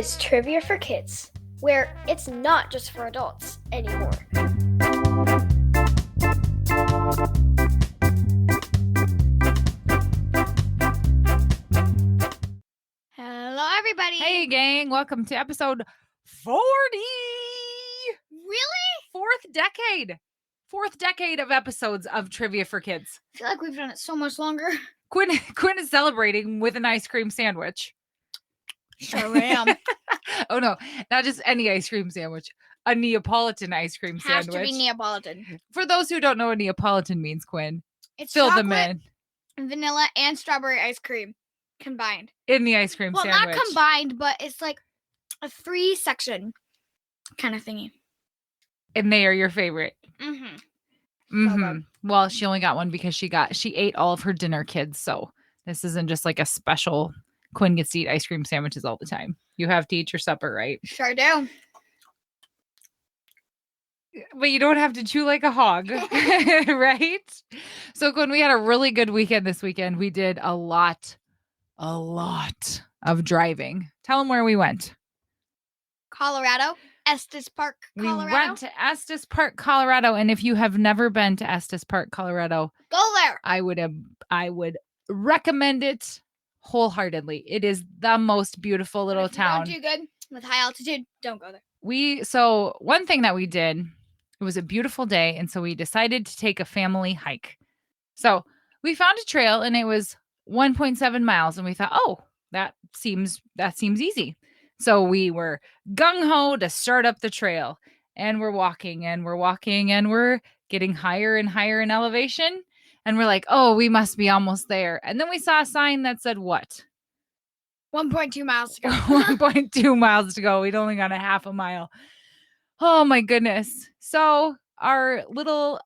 is Trivia for Kids, where it's not just for adults anymore. Hello, everybody. Hey, gang. Welcome to episode 40. Really? Fourth decade of episodes of Trivia for Kids. I feel like we've done it so much longer. Quinn is celebrating with an ice cream sandwich. Sure am. Oh, no. Not just any ice cream sandwich. A Neapolitan ice cream Has sandwich. to be Neapolitan. For those who don't know what Neapolitan means, Quinn, It's fill chocolate, them in. vanilla, and strawberry ice cream combined. In the ice cream sandwich. Well, not combined, but it's like a 3-section kind of thingy. And they are your favorite. Mm-hmm. So good. Well, she only got one because she ate all of her dinner, kids. So this isn't just like a special. Quinn gets to eat ice cream sandwiches all the time. You have to eat your supper, right? Sure do. But you don't have to chew like a hog, right? So Quinn, we had a really good weekend this weekend. We did a lot of driving. Tell them where we went. Colorado. Estes Park, Colorado. We went to Estes Park, Colorado. And if you have never been to Estes Park, Colorado, Go there. I would recommend it wholeheartedly. It is the most beautiful little town. If you don't do good with high altitude, don't go there. So one thing that we did, it was a beautiful day, and so we decided to take a family hike. So we found a trail, and it was 1.7 miles, and we thought, oh, that seems easy. So we were gung-ho to start up the trail, and we're walking, and we're getting higher and higher in elevation, and we're like, oh, we must be almost there. And then we saw a sign that said what? 1.2 miles to go. 1.2 miles to go. We'd only got a half a mile. Oh, my goodness. So our little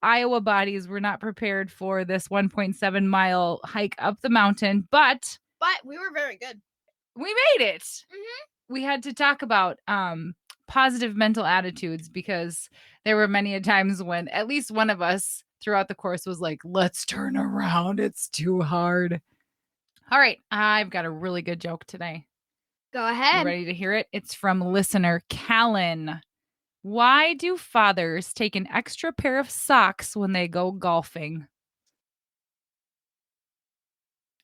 Iowa bodies were not prepared for this 1.7 mile hike up the mountain, but we were very good. We made it. Mm-hmm. We had to talk about positive mental attitudes because there were many a times when at least one of us throughout the course was like, let's turn around. It's too hard. All right. I've got a really good joke today. Go ahead. You ready to hear it? It's from listener Callan. Why do fathers take an extra pair of socks when they go golfing?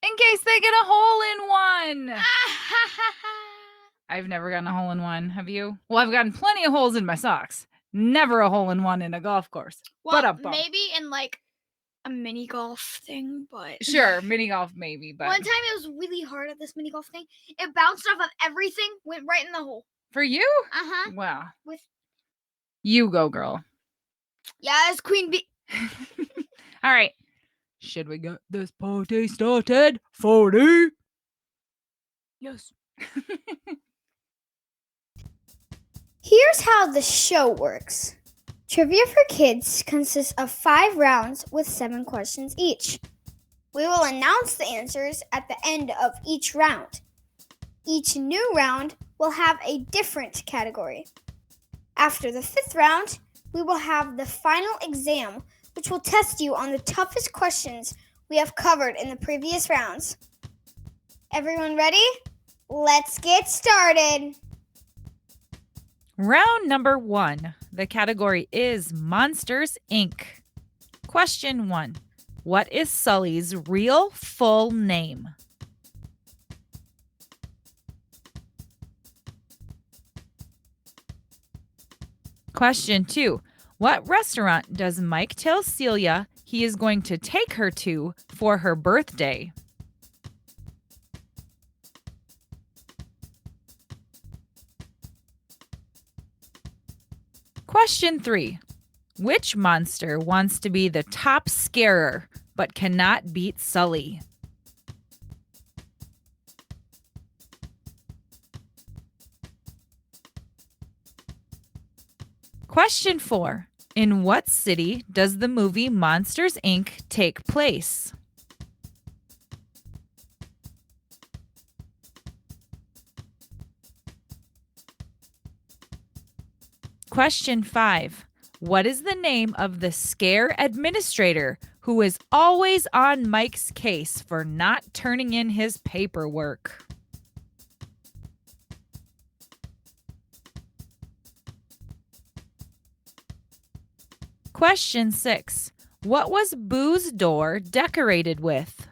In case they get a hole in one. I've never gotten a hole in one. Have you? Well, I've gotten plenty of holes in my socks. Never a hole in one in a golf course. Well, maybe in like a mini golf thing, but sure, mini golf maybe. But one time it was really hard at this mini golf thing. It bounced off of everything, went right in the hole. For you? Uh-huh. Wow. You go, girl. Yeah, it's Queen Bee. All right. Should we get this party started? 40? Yes. Here's how the show works. Trivia for Kids consists of 5 rounds with 7 questions each. We will announce the answers at the end of each round. Each new round will have a different category. After the 5th round, we will have the final exam, which will test you on the toughest questions we have covered in the previous rounds. Everyone ready? Let's get started. Round number 1. The category is Monsters, Inc. Question 1. What is Sully's real full name? Question 2. What restaurant does Mike tell Celia he is going to take her to for her birthday? Question 3. Which monster wants to be the top scarer but cannot beat Sully? Question 4. In what city does the movie Monsters, Inc. take place? Question 5. What is the name of the scare administrator who is always on Mike's case for not turning in his paperwork? Question 6. What was Boo's door decorated with?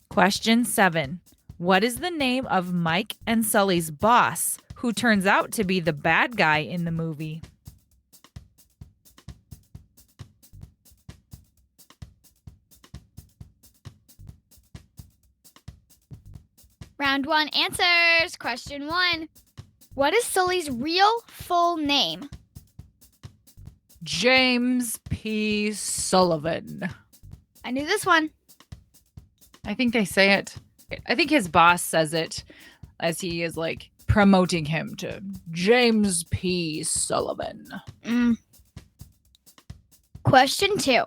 Question 7. What is the name of Mike and Sully's boss, who turns out to be the bad guy in the movie? Round 1 answers. Question 1. What is Sully's real full name? James P. Sullivan. I knew this one. I think they say it. I think his boss says it as he is like promoting him to James P. Sullivan. Question 2.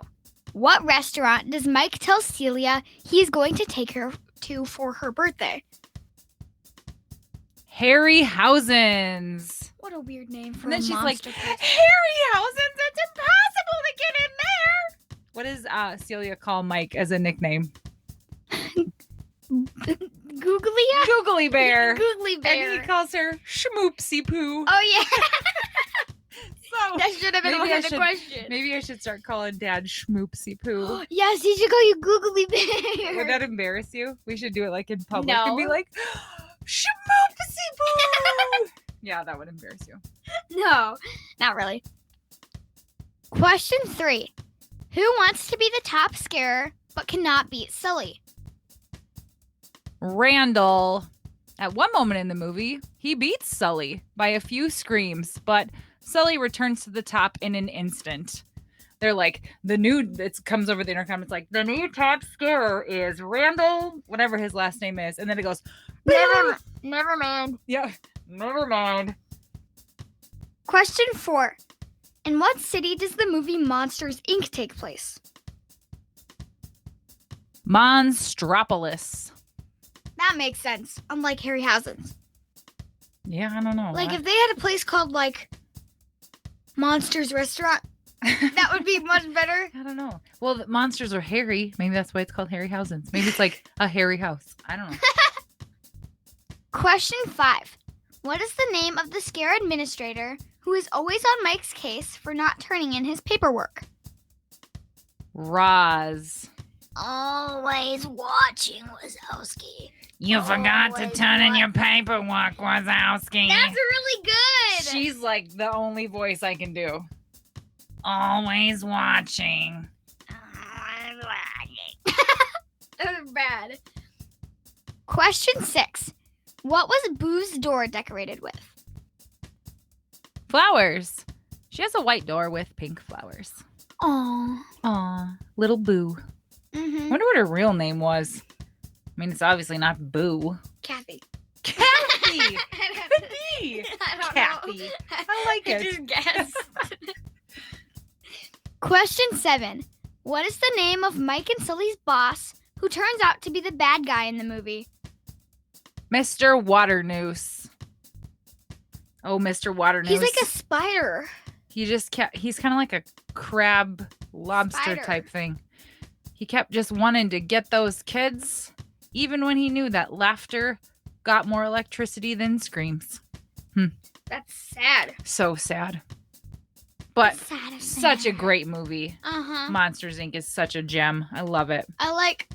What restaurant does Mike tell Celia he's going to take her to for her birthday? Harryhausen's. What a weird name for And then a she's like, Monstropolis. Harryhausen's, it's impossible to get in there. What does Celia call Mike as a nickname? Googly Googly Bear. Googly Bear. And he calls her Schmoopsy Poo. Oh, yeah. So That should have been one of the questions. Maybe I should start calling Dad Schmoopsy Poo. Yes, he should call you Googly Bear. Would that embarrass you? We should do it like in public No. and be like, Schmoopsy Poo. Yeah, that would embarrass you. No, not really. Question 3. Who wants to be the top scarer but cannot beat Sully? Randall. At one moment in the movie, he beats Sully by a few screams, but Sully returns to the top in an instant. They're like, it comes over the intercom. It's like, the new top scarer is Randall, whatever his last name is. And then it goes, Never mind. yeah, never mind. Question 4. In what city does the movie Monsters, Inc. take place? Monstropolis. That makes sense, unlike Harryhausen's. Yeah, I don't know. Like, if they had a place called, like, Monsters Restaurant, that would be much better. I don't know. Well, the monsters are hairy. Maybe that's why it's called Harryhausen's. Maybe it's like a hairy house. I don't know. Question 5. What is the name of the scare administrator who is always on Mike's case for not turning in his paperwork? Roz. Always watching, Wazowski. You forgot to Always turn in wa- your paperwork, Wazowski. That's really good. She's like the only voice I can do. Always watching. That was bad. Question 6. What was Boo's door decorated with? Flowers. She has a white door with pink flowers. Aww. Aw, little Boo. I Mm-hmm. wonder what her real name was. I mean, it's obviously not Boo. Kathy. Kathy! Kathy. B. I don't Kathy. know. I like it. Just guess. Question 7. What is the name of Mike and Sully's boss who turns out to be the bad guy in the movie? Mr. Waternoose. Oh, Mr. Waternoose. He's like a spider. He's kind of like a crab lobster Spider. type thing. He kept just wanting to get those kids, even when he knew that laughter got more electricity than screams. That's sad. So sad. But Sad as such a sad. great movie. Uh-huh. Monsters Inc. is such a gem. I love it. I like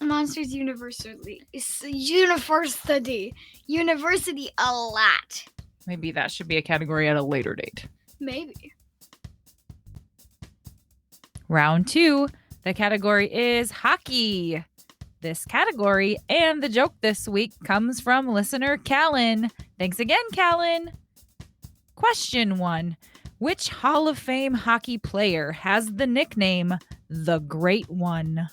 Monsters University a lot. Maybe that should be a category at a later date. Maybe. Round 2. The category is hockey. This category and the joke this week comes from listener Callan. Thanks again, Callan. Question 1. Which Hall of Fame hockey player has the nickname The Great One?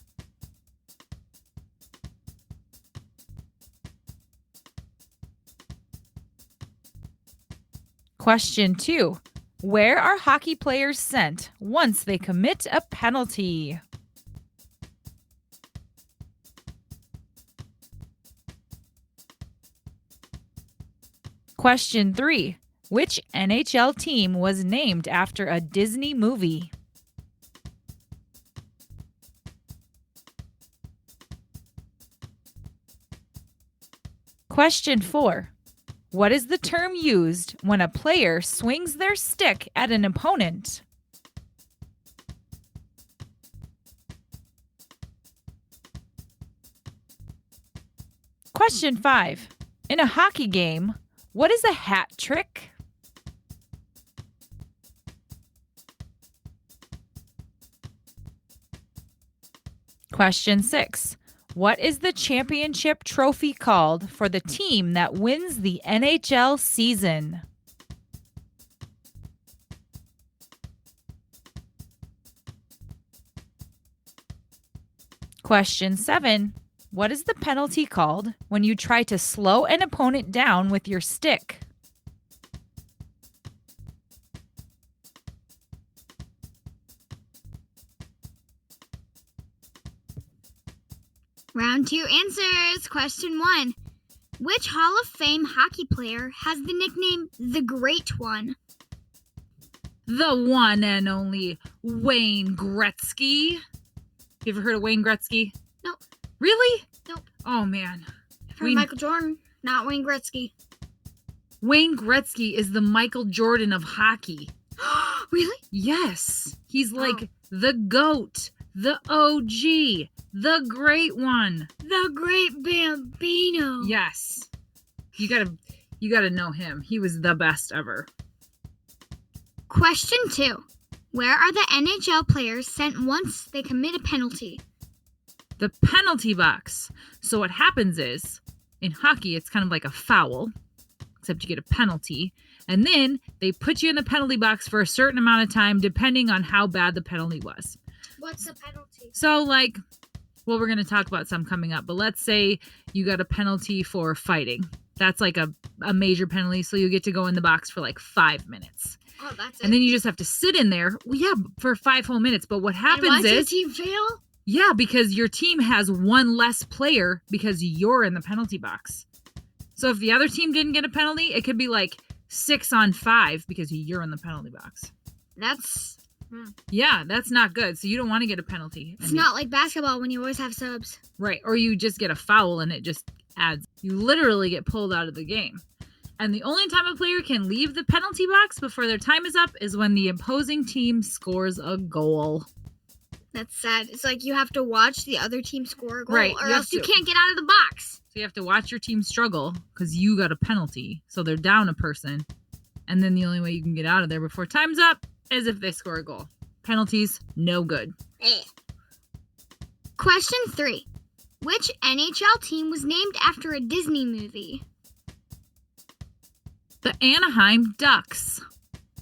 Question 2. Where are hockey players sent once they commit a penalty? Question 3. Which NHL team was named after a Disney movie? Question 4. What is the term used when a player swings their stick at an opponent? Question 5. In a hockey game, what is a hat trick? Question 6. What is the championship trophy called for the team that wins the NHL season? Question 7. What is the penalty called when you try to slow an opponent down with your stick? Round 2 answers. Question 1. Which Hall of Fame hockey player has the nickname the Great One? The one and only Wayne Gretzky. You ever heard of Wayne Gretzky? Nope. Really? Nope. Oh, man. From Michael Jordan, not Wayne Gretzky. Wayne Gretzky is the Michael Jordan of hockey. Really? Yes. He's like the GOAT, the OG, the Great One. The Great Bambino. Yes. You gotta know him. He was the best ever. Question 2. Where are the NHL players sent once they commit a penalty? The penalty box. So what happens is, in hockey, it's kind of like a foul, except you get a penalty. And then they put you in the penalty box for a certain amount of time, depending on how bad the penalty was. What's the penalty? So we're going to talk about some coming up, but let's say you got a penalty for fighting. That's like a major penalty, so you get to go in the box for like 5 minutes. Oh, that's it. And then you just have to sit in there, for 5 whole minutes. But what happens is... your team fail? Yeah, because your team has one less player because you're in the penalty box. So if the other team didn't get a penalty, it could be like 6-on-5 because you're in the penalty box. That's not good. So you don't want to get a penalty. It's not like basketball when you always have subs. Right. Or you just get a foul and it just adds. You literally get pulled out of the game. And the only time a player can leave the penalty box before their time is up is when the opposing team scores a goal. That's sad. It's like you have to watch the other team score a goal, right, or else you can't get out of the box. So you have to watch your team struggle because you got a penalty. So they're down a person. And then the only way you can get out of there before time's up is if they score a goal. Penalties, no good. Question 3. Which NHL team was named after a Disney movie? The Anaheim Ducks.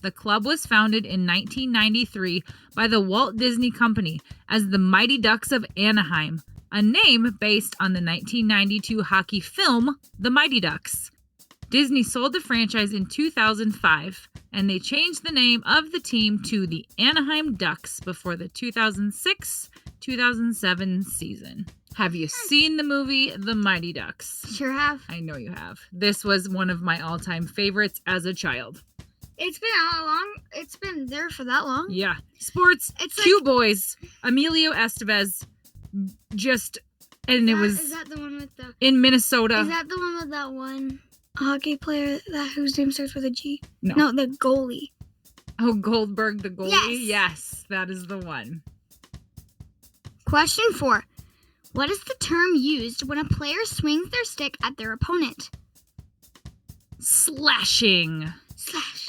The club was founded in 1993 by the Walt Disney Company as the Mighty Ducks of Anaheim, a name based on the 1992 hockey film The Mighty Ducks. Disney sold the franchise in 2005, and they changed the name of the team to the Anaheim Ducks before the 2006-2007 season. Have you seen the movie The Mighty Ducks? Sure have. I know you have. This was one of my all-time favorites as a child. It's been how long? It's been there for that long? Yeah. Sports, it's cute boys, Emilio Estevez, is that the one with the... in Minnesota. Is that the one with that one hockey player whose name starts with a G? No. No, the goalie. Oh, Goldberg, the goalie? Yes. Yes, that is the one. Question 4. What is the term used when a player swings their stick at their opponent? Slashing. Slash.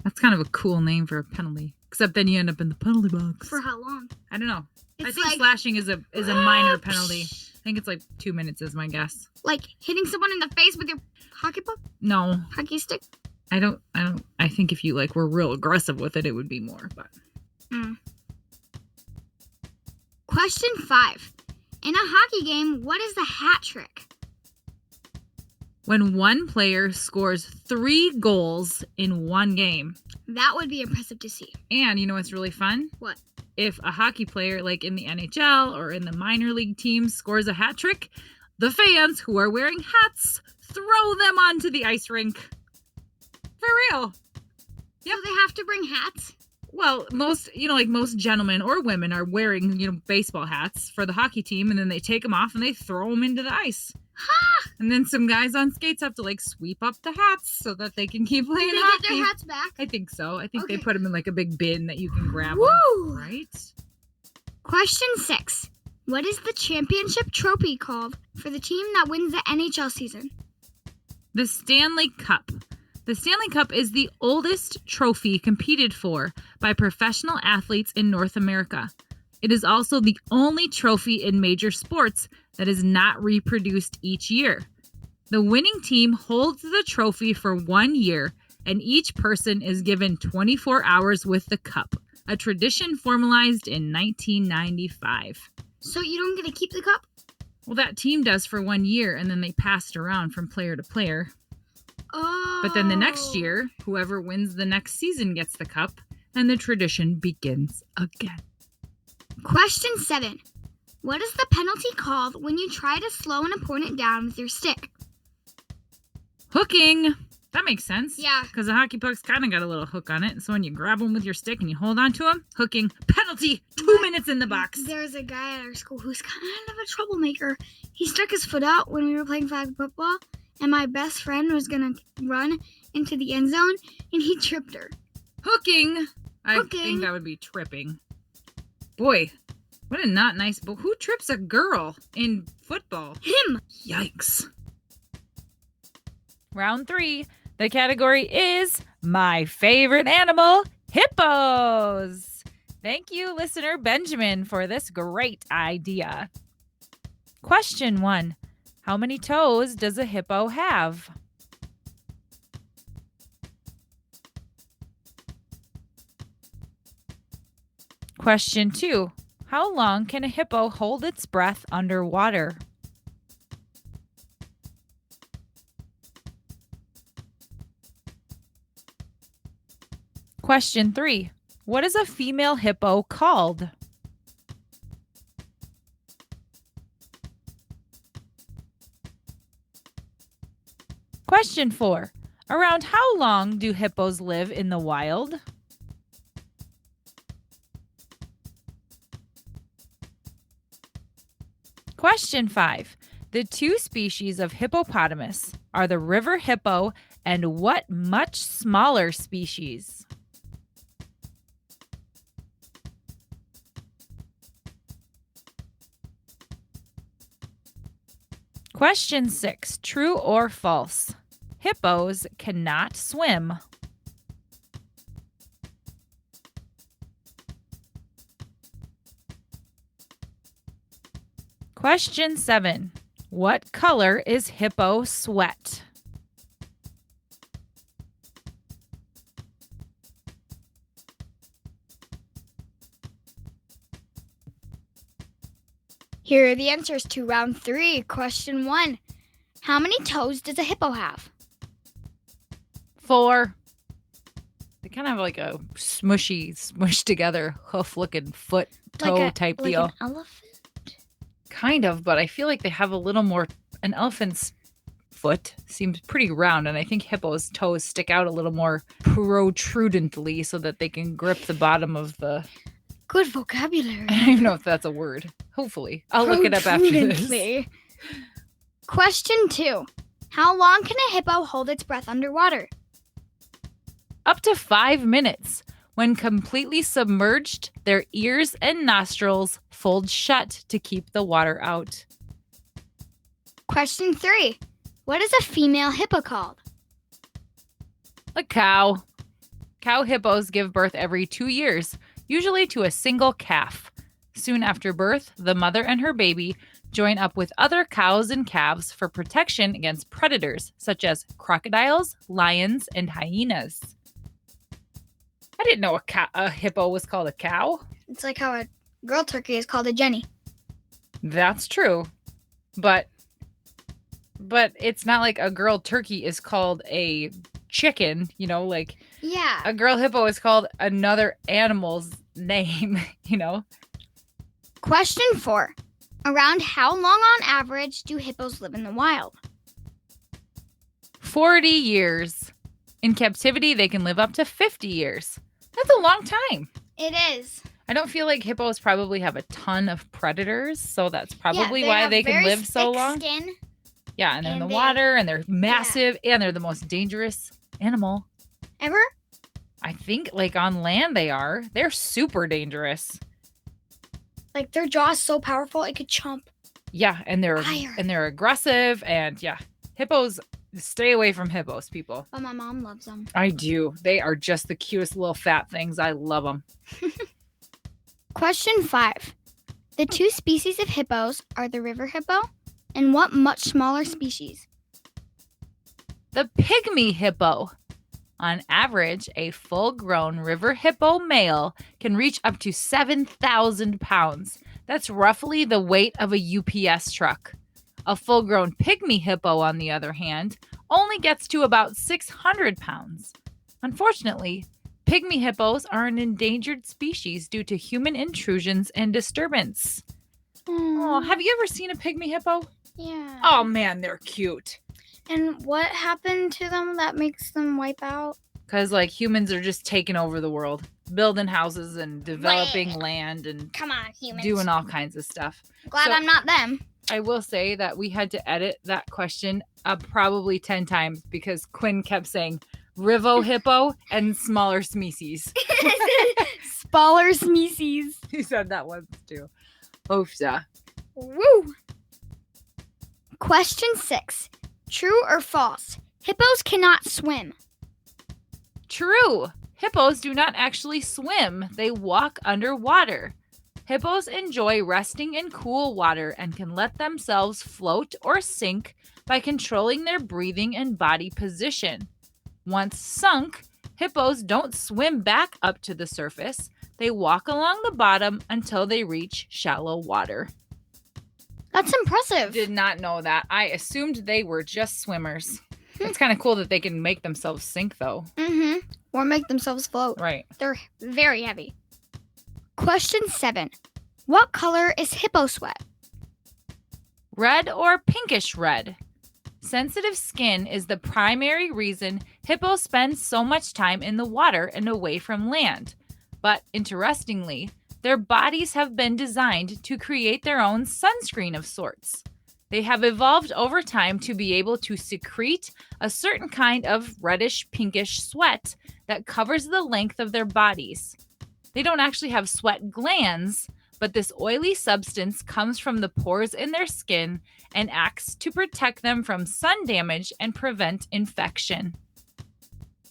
That's kind of a cool name for a penalty. Except then you end up in the penalty box. For how long? I don't know. I It's think like- slashing is a minor penalty. I think it's like 2 minutes is my guess. Like hitting someone in the face with your hockey puck? No, Hockey stick? I don't. I think if you were real aggressive with it, it would be more. But Question 5. In a hockey game, what is the hat trick? when one player scores 3 goals in one game. That would be impressive to see. And you know what's really fun? What? If a hockey player, like in the NHL or in the minor league teams, scores a hat trick, the fans who are wearing hats throw them onto the ice rink. For real. Yep. So they have to bring hats? Well, most gentlemen or women are wearing, baseball hats for the hockey team, and then they take them off and they throw them into the ice. And then some guys on skates have to like sweep up the hats so that they can keep playing Did they hockey. get their hats back? I think so. I think they Okay. put them in like a big bin that you can grab Woo! them, right? Question 6. What is the championship trophy called for the team that wins the NHL season? The Stanley Cup. The Stanley Cup is the oldest trophy competed for by professional athletes in North America. It is also the only trophy in major sports that is not reproduced each year. The winning team holds the trophy for 1 year, and each person is given 24 hours with the cup, a tradition formalized in 1995. So you don't get to keep the cup? Well, that team does for 1 year, and then they pass it around from player to player. Oh. But then the next year, whoever wins the next season gets the cup, and the tradition begins again. Question 7. What is the penalty called when you try to slow an opponent down with your stick? Hooking. That makes sense. Yeah. Because the hockey puck's kind of got a little hook on it. So when you grab them with your stick and you hold on to them, hooking, penalty, 2 minutes in the box. There's a guy at our school who's kind of a troublemaker. He stuck his foot out when we were playing flag football, and my best friend was going to run into the end zone, and he tripped her. Hooking. I Hooking. think that would be tripping. Boy, what a not nice... But who trips a girl in football? Him. Yikes. Round 3. The category is my favorite animal, hippos. Thank you, listener Benjamin, for this great idea. Question 1. How many toes does a hippo have? Question 2. How long can a hippo hold its breath underwater? Question 3. What is a female hippo called? Question 4. Around how long do hippos live in the wild? Question 5. The 2 species of hippopotamus are the river hippo and what much smaller species? Question 6. True or false? Hippos cannot swim. Question 7. What color is hippo sweat? Here are the answers to round 3. Question 1. How many toes does a hippo have? 4. They kind of have like a smushed together hoof-looking foot toe type like deal. An elephant? Kind of, but I feel like they have a little more. An elephant's foot seems pretty round, and I think hippo's toes stick out a little more protrudently so that they can grip the bottom of the... Good vocabulary. I don't even know if that's a word. Hopefully. I'll look it up after this. Protrudently. Question 2. How long can a hippo hold its breath underwater? Up to 5 minutes. When completely submerged, their ears and nostrils fold shut to keep the water out. Question 3. What is a female hippo called? A cow. Cow hippos give birth every 2 years, usually to a single calf. Soon after birth, the mother and her baby join up with other cows and calves for protection against predators such as crocodiles, lions, and hyenas. I didn't know a hippo was called a cow. It's like how a girl turkey is called a Jenny. That's true. But it's not like a girl turkey is called a chicken, like Yeah. a girl hippo is called another animal's name, Question 4. Around how long on average do hippos live in the wild? 40 years. In captivity, they can live up to 50 years. That's a long time. It is. I don't feel like hippos probably have a ton of predators, so that's probably they why have they can very live so thick long. Skin. Yeah, and they're in the And water, and they're massive, and they're the most dangerous animal. Ever? I think, like, on land they are. They're super dangerous. Like, their jaw is so powerful, it could chomp. Yeah, and they're Fire. aggressive, and yeah. Hippos, stay away from hippos, people. But my mom loves them. I do. They are just the cutest little fat things. I love them. Question 5. The two species of hippos are the river hippo and what much smaller species? The pygmy hippo. On average, a full-grown river hippo male can reach up to 7,000 pounds. That's roughly the weight of a UPS truck. A full-grown pygmy hippo, on the other hand, only gets to about 600 pounds. Unfortunately, pygmy hippos are an endangered species due to human intrusions and disturbance. Oh, have you ever seen a pygmy hippo? Yeah. Oh man, they're cute. And what happened to them that makes them wipe out? Because, like, humans are just taking over the world, building houses and developing land and Come on, humans. doing all kinds of stuff. Glad I'm not them. I will say that we had to edit that question probably 10 times because Quinn kept saying rivo hippo and smaller species. Smaller species. He said that once too. Oofda. Woo! Question 6. True or false? Hippos cannot swim. True. Hippos do not actually swim. They walk underwater. Hippos enjoy resting in cool water and can let themselves float or sink by controlling their breathing and body position. Once sunk, hippos don't swim back up to the surface. They walk along the bottom until they reach shallow water. That's impressive. Did not know that. I assumed they were just swimmers. It's kind of cool that they can make themselves sink, though. Mm-hmm. Or make themselves float. Right. They're very heavy. Question 7. What color is hippo sweat? Red or pinkish red. Sensitive skin is the primary reason hippos spend so much time in the water and away from land. But interestingly, their bodies have been designed to create their own sunscreen of sorts. They have evolved over time to be able to secrete a certain kind of reddish-pinkish sweat that covers the length of their bodies. They don't actually have sweat glands, but this oily substance comes from the pores in their skin and acts to protect them from sun damage and prevent infection.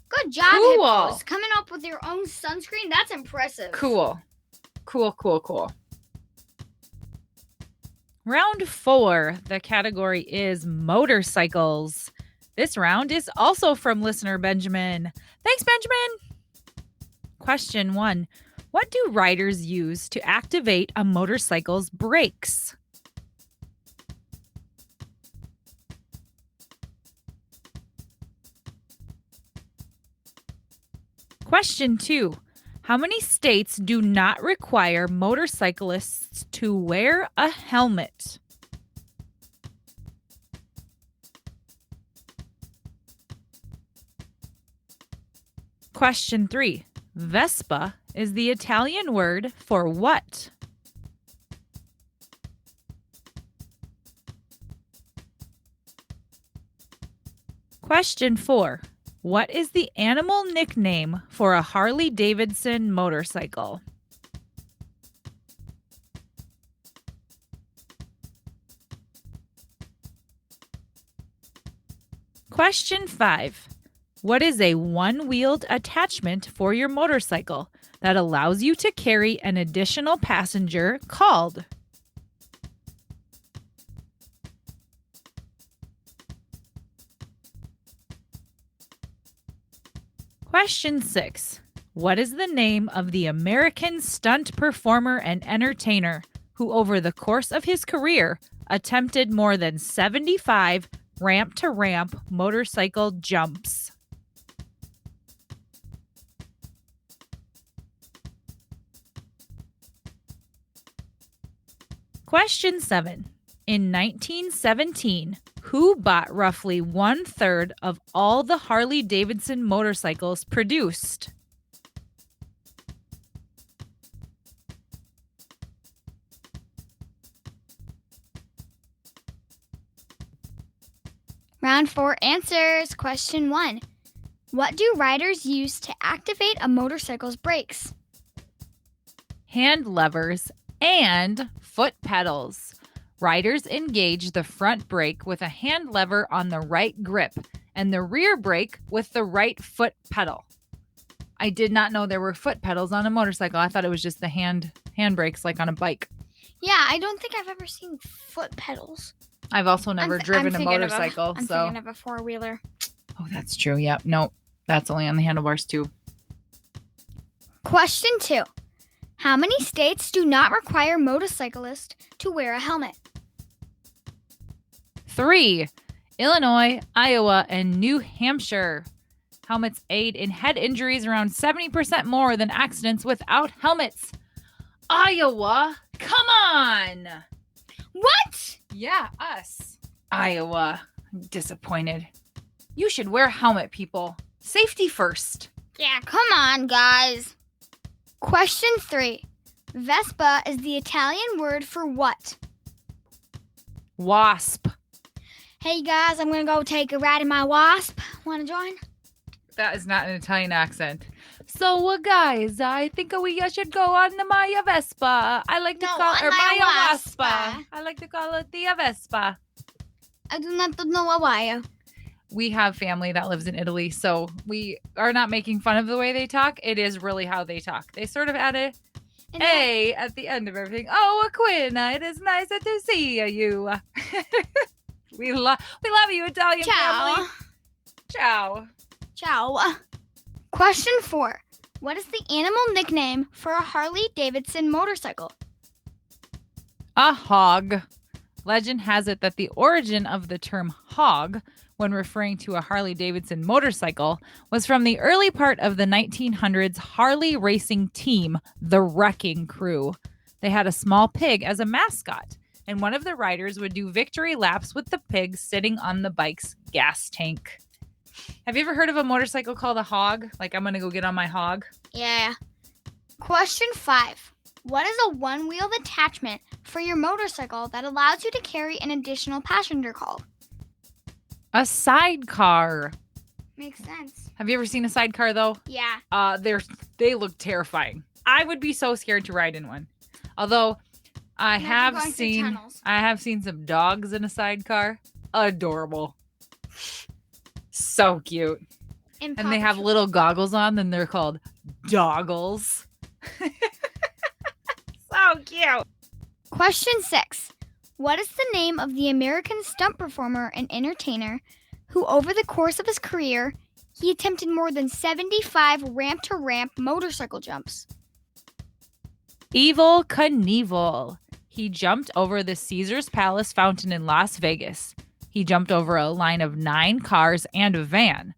Good job, Cool. hippos. Coming up with your own sunscreen, that's impressive. Cool. Round 4, the category is motorcycles. This round is also from listener Benjamin. Thanks, Benjamin. Question 1. What do riders use to activate a motorcycle's brakes? Question 2. How many states do not require motorcyclists to wear a helmet? Question 3. Vespa is the Italian word for what? Question 4. What is the animal nickname for a Harley-Davidson motorcycle? Question 5. What is a one-wheeled attachment for your motorcycle that allows you to carry an additional passenger called? Question 6. What is the name of the American stunt performer and entertainer who, over the course of his career, attempted more than 75 ramp-to-ramp motorcycle jumps? Question 7. In 1917, who bought roughly 1/3 of all the Harley-Davidson motorcycles produced? Round 4 answers. Question 1. What do riders use to activate a motorcycle's brakes? Hand levers and foot pedals. Riders engage the front brake with a hand lever on the right grip and the rear brake with the right foot pedal. I did not know there were foot pedals on a motorcycle. I thought it was just the hand brakes like on a bike. Yeah, I don't think I've ever seen foot pedals. I've also never driven a motorcycle. I'm thinking of a four-wheeler. Oh, that's true. Yep. No, that's only on the handlebars too. Question 2. How many states do not require motorcyclists to wear a helmet? 3. Illinois, Iowa, and New Hampshire. Helmets aid in head injuries around 70% more than accidents without helmets. Iowa? Come on! What? Yeah, us. Iowa. I'm disappointed. You should wear a helmet, people. Safety first. Yeah, come on, guys. Question 3. Vespa is the Italian word for what? Wasp. Hey, guys, I'm going to go take a ride in my Wasp. Want to join? That is not an Italian accent. So, guys, I think we should go on the Maya Vespa. I like to call her Maya Waspa. I like to call it the Vespa. I do not know why. We have family that lives in Italy, so we are not making fun of the way they talk. It is really how they talk. They sort of add a A at the end of everything. Oh, Quinn, it is nice to see you. We love you, Italian family. Ciao. Ciao. Question 4. What is the animal nickname for a Harley-Davidson motorcycle? A hog. Legend has it that the origin of the term hog, when referring to a Harley-Davidson motorcycle, was from the early part of the 1900s Harley racing team, the Wrecking Crew. They had a small pig as a mascot, and one of the riders would do victory laps with the pig sitting on the bike's gas tank. Have you ever heard of a motorcycle called a hog? Like, I'm going to go get on my hog? Yeah. Question 5. What is a one-wheeled attachment for your motorcycle that allows you to carry an additional passenger called? A sidecar. Makes sense. Have you ever seen a sidecar, though? Yeah. They look terrifying. I would be so scared to ride in one. Although, I have seen some dogs in a sidecar. Adorable. So cute. And they have little goggles on, and they're called doggles. So cute. Question 6. What is the name of the American stunt performer and entertainer who, over the course of his career, he attempted more than 75 ramp-to-ramp motorcycle jumps? Evel Knievel. He jumped over the Caesars Palace fountain in Las Vegas. He jumped over a line of 9 cars and a van.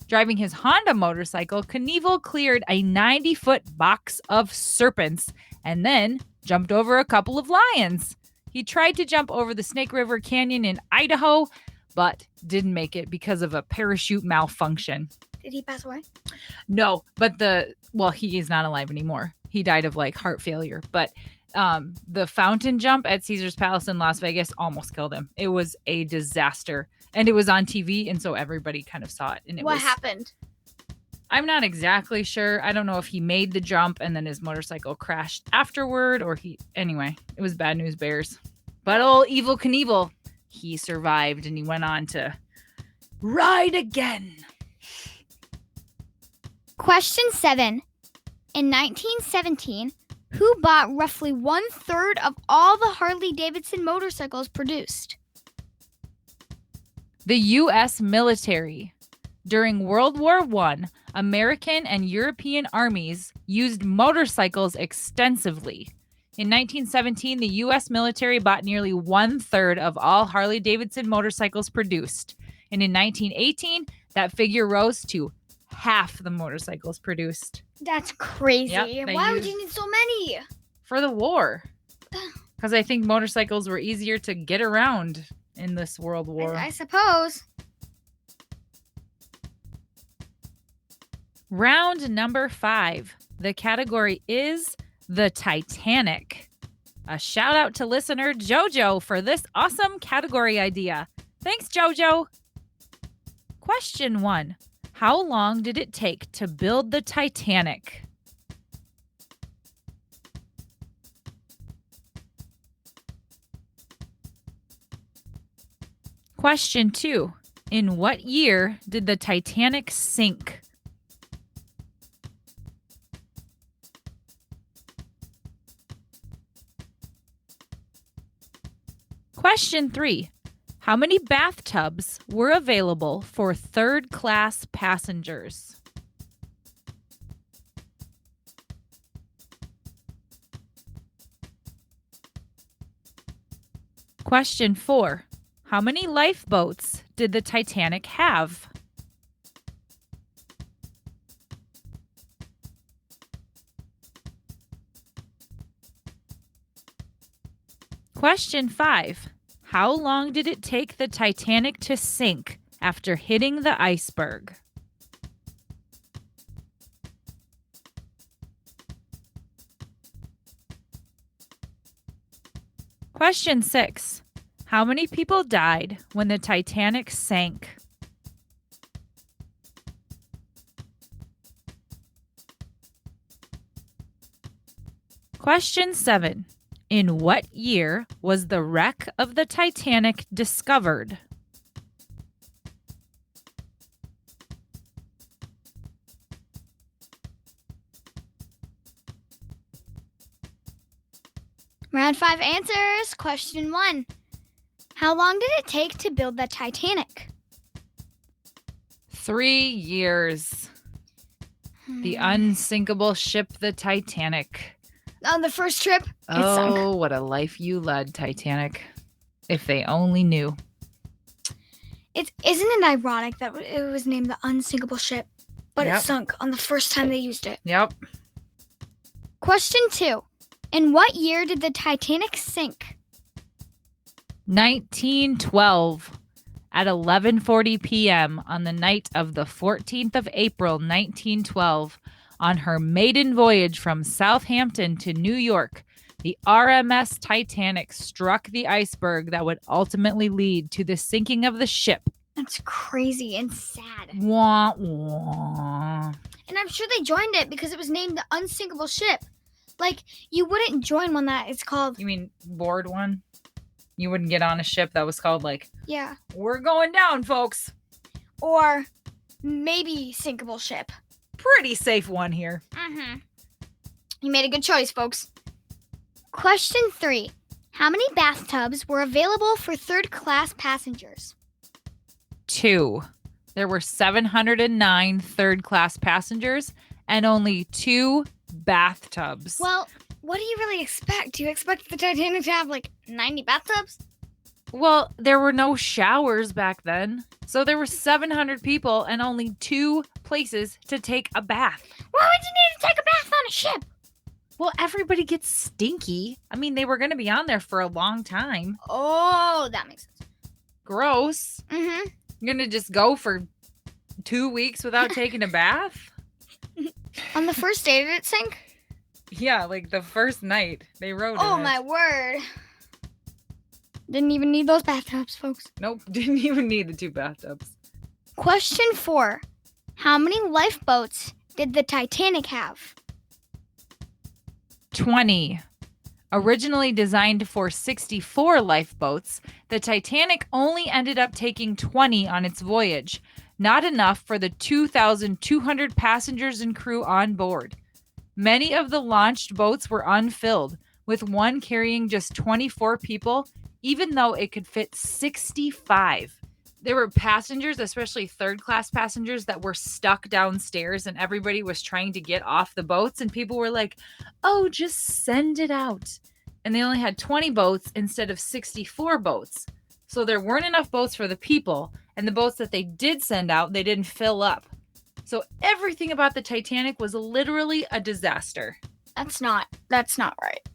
Driving his Honda motorcycle, Knievel cleared a 90-foot box of serpents and then jumped over a couple of lions. He tried to jump over the Snake River Canyon in Idaho, but didn't make it because of a parachute malfunction. Did he pass away? No, but he is not alive anymore. He died of heart failure, but the fountain jump at Caesars Palace in Las Vegas almost killed him. It was a disaster, and it was on TV, and so everybody kind of saw it. And what happened? I'm not exactly sure. I don't know if he made the jump and then his motorcycle crashed afterward, or anyway, it was bad news bears. But old Evel Knievel, he survived, and he went on to ride again. Question 7. In 1917, who bought roughly 1/3 of all the Harley-Davidson motorcycles produced? The U.S. military. During World War I, American and European armies used motorcycles extensively. In 1917, the U.S. military bought nearly 1/3 of all Harley-Davidson motorcycles produced. And in 1918, that figure rose to half the motorcycles produced. That's crazy. Yep, why would you need so many? For the war. Because I think motorcycles were easier to get around in this World War. I suppose. Round number 5. The category is the Titanic. A shout out to listener Jojo for this awesome category idea. Thanks, Jojo. Question 1. How long did it take to build the Titanic? Question 2. In what year did the Titanic sink? Question 3. How many bathtubs were available for third-class passengers? Question 4. How many lifeboats did the Titanic have? Question 5. How long did it take the Titanic to sink after hitting the iceberg? Question 6. How many people died when the Titanic sank? Question 7. In what year was the wreck of the Titanic discovered? Round 5 answers. Question 1. How long did it take to build the Titanic? 3 years. The unsinkable ship, the Titanic. On the first trip, it Oh, sunk. what a life you led, Titanic. If they only knew. Isn't it ironic that it was named the unsinkable ship, but Yep. it sunk on the first time they used it? Yep. Question 2. In what year did the Titanic sink? 1912 at 11:40 p.m. on the night of the 14th of April, 1912, on her maiden voyage from Southampton to New York, the RMS Titanic struck the iceberg that would ultimately lead to the sinking of the ship. That's crazy and sad. Wah, wah. And I'm sure they joined it because it was named the unsinkable ship. Like, you wouldn't join one that it's called... You mean board one? You wouldn't get on a ship that was called like, Yeah. we're going down, folks. Or maybe sinkable ship. Pretty safe one here. Mm-hmm. You made a good choice, folks. Question 3. How many bathtubs were available for third-class passengers? 2. There were 709 third-class passengers and only 2 bathtubs. Well, what do you really expect? Do you expect the Titanic to have like 90 bathtubs? Well, there were no showers back then. So there were 700 people and only 2 places to take a bath. Why would you need to take a bath on a ship? Well, everybody gets stinky. I mean, they were going to be on there for a long time. Oh, that makes sense. Gross. Mm-hmm. You're going to just go for 2 weeks without taking a bath? On the first day, did it sink? Yeah, like the first night they rode Oh, in it. my word. Didn't even need those bathtubs, folks. Nope, didn't even need the 2 bathtubs. Question 4. How many lifeboats did the Titanic have? 20. Originally designed for 64 lifeboats, the Titanic only ended up taking 20 on its voyage, not enough for the 2,200 passengers and crew on board. Many of the launched boats were unfilled, with one carrying just 24 people, even though it could fit 65. There were passengers, especially third-class passengers, that were stuck downstairs, and everybody was trying to get off the boats, and people were like, oh, just send it out. And they only had 20 boats instead of 64 boats. So there weren't enough boats for the people, and the boats that they did send out, they didn't fill up. So everything about the Titanic was literally a disaster. That's not right.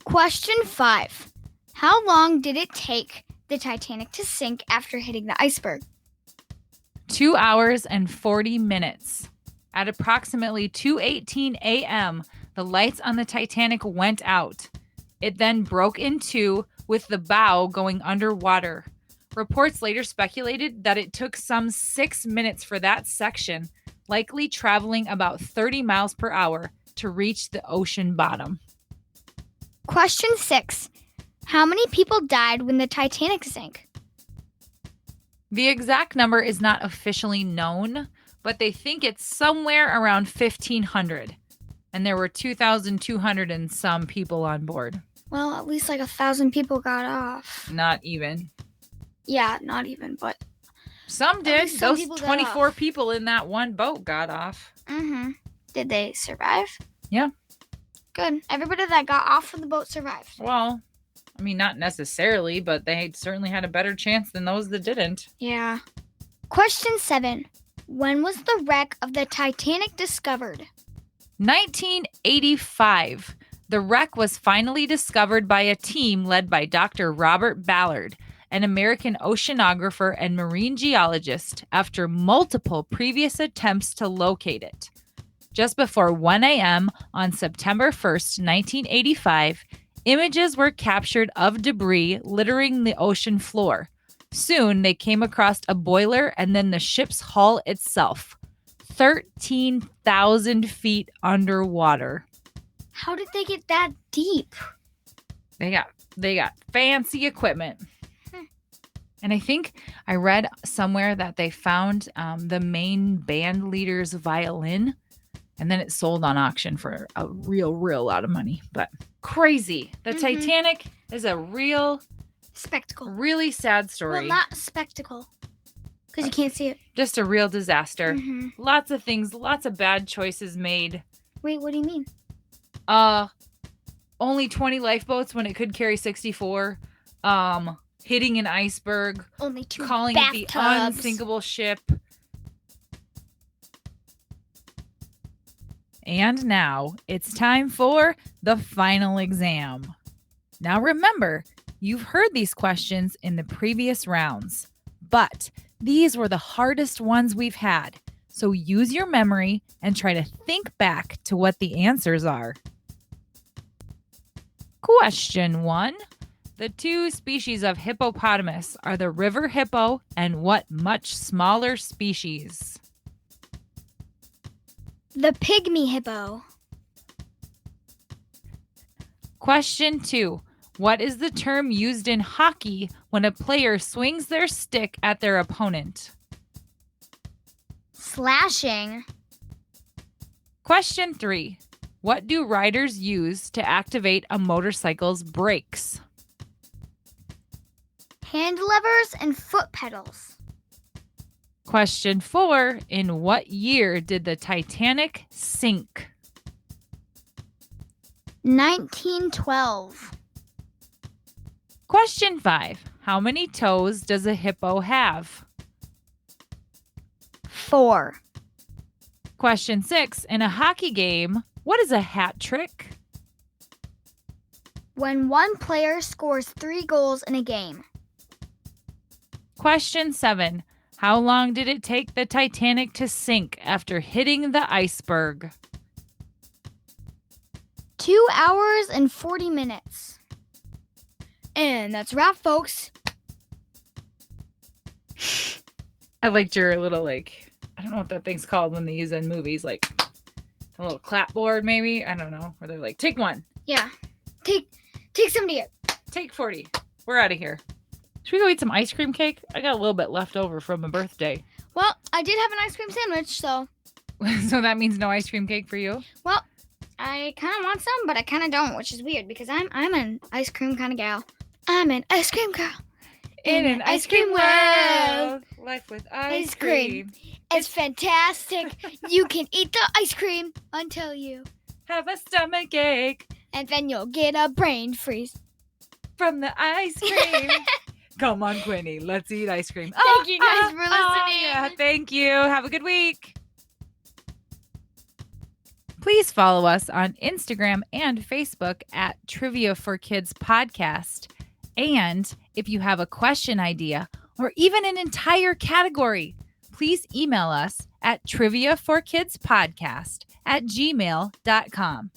Question 5. How long did it take the Titanic to sink after hitting the iceberg? 2 hours and 40 minutes. At approximately 2:18 a.m., the lights on the Titanic went out. It then broke in two with the bow going underwater. Reports later speculated that it took some 6 minutes for that section, likely traveling about 30 miles per hour, to reach the ocean bottom. Question 6. How many people died when the Titanic sank? The exact number is not officially known, but they think it's somewhere around 1,500. And there were 2,200 and some people on board. Well, at least like 1,000 people got off. Not even. Yeah, not even, but some did. some Those people got 24 off. people in that one boat got off. Mm-hmm. Did they survive? Yeah. Good. Everybody that got off of the boat survived. Well, I mean, not necessarily, but they certainly had a better chance than those that didn't. Yeah. Question 7. When was the wreck of the Titanic discovered? 1985. The wreck was finally discovered by a team led by Dr. Robert Ballard, an American oceanographer and marine geologist, after multiple previous attempts to locate it. Just before 1 a.m. on September 1st, 1985, images were captured of debris littering the ocean floor. Soon, they came across a boiler and then the ship's hull itself, 13,000 feet underwater. How did they get that deep? They got fancy equipment. And I think I read somewhere that they found the main band leader's violin, and then it sold on auction for a real lot of money. But crazy. The Titanic is a real spectacle. Really sad story. Well, not a spectacle, because you can't see it. Just a real disaster. Mm-hmm. Lots of things, lots of bad choices made. Wait, what do you mean? Only 20 lifeboats when it could carry 64. Hitting an iceberg. Only 2 calling bathtubs. it the unsinkable ship. And now it's time for the final exam. Now remember, you've heard these questions in the previous rounds, but these were the hardest ones we've had. So use your memory and try to think back to what the answers are. Question 1. The 2 species of hippopotamus are the river hippo and what much smaller species? The pygmy hippo. Question 2. What is the term used in hockey when a player swings their stick at their opponent? Slashing. Question 3. What do riders use to activate a motorcycle's brakes? Hand levers and foot pedals. Question 4. In what year did the Titanic sink? 1912. Question 5. How many toes does a hippo have? 4. Question 6. In a hockey game, what is a hat trick? When one player scores 3 goals in a game. Question 7. How long did it take the Titanic to sink after hitting the iceberg? 2 hours and 40 minutes. And that's a wrap, folks. I liked your little, I don't know what that thing's called when they use it in movies, a little clapboard maybe? I don't know. Where they're like, take 1. Yeah. Take 70. Take 40. We're out of here. Should we go eat some ice cream cake? I got a little bit left over from a birthday. Well, I did have an ice cream sandwich, so. So that means no ice cream cake for you? Well, I kind of want some, but I kind of don't, which is weird because I'm an ice cream kind of gal. I'm an ice cream girl. In an ice cream world. Life with ice cream. It's fantastic. You can eat the ice cream until you have a stomach ache. And then you'll get a brain freeze. From the ice cream. Come on, Quinny. Let's eat ice cream. Thank you guys for listening. Yeah, thank you. Have a good week. Please follow us on Instagram and Facebook at Trivia for Kids Podcast. And if you have a question idea or even an entire category, please email us at triviaforkidspodcast@gmail.com.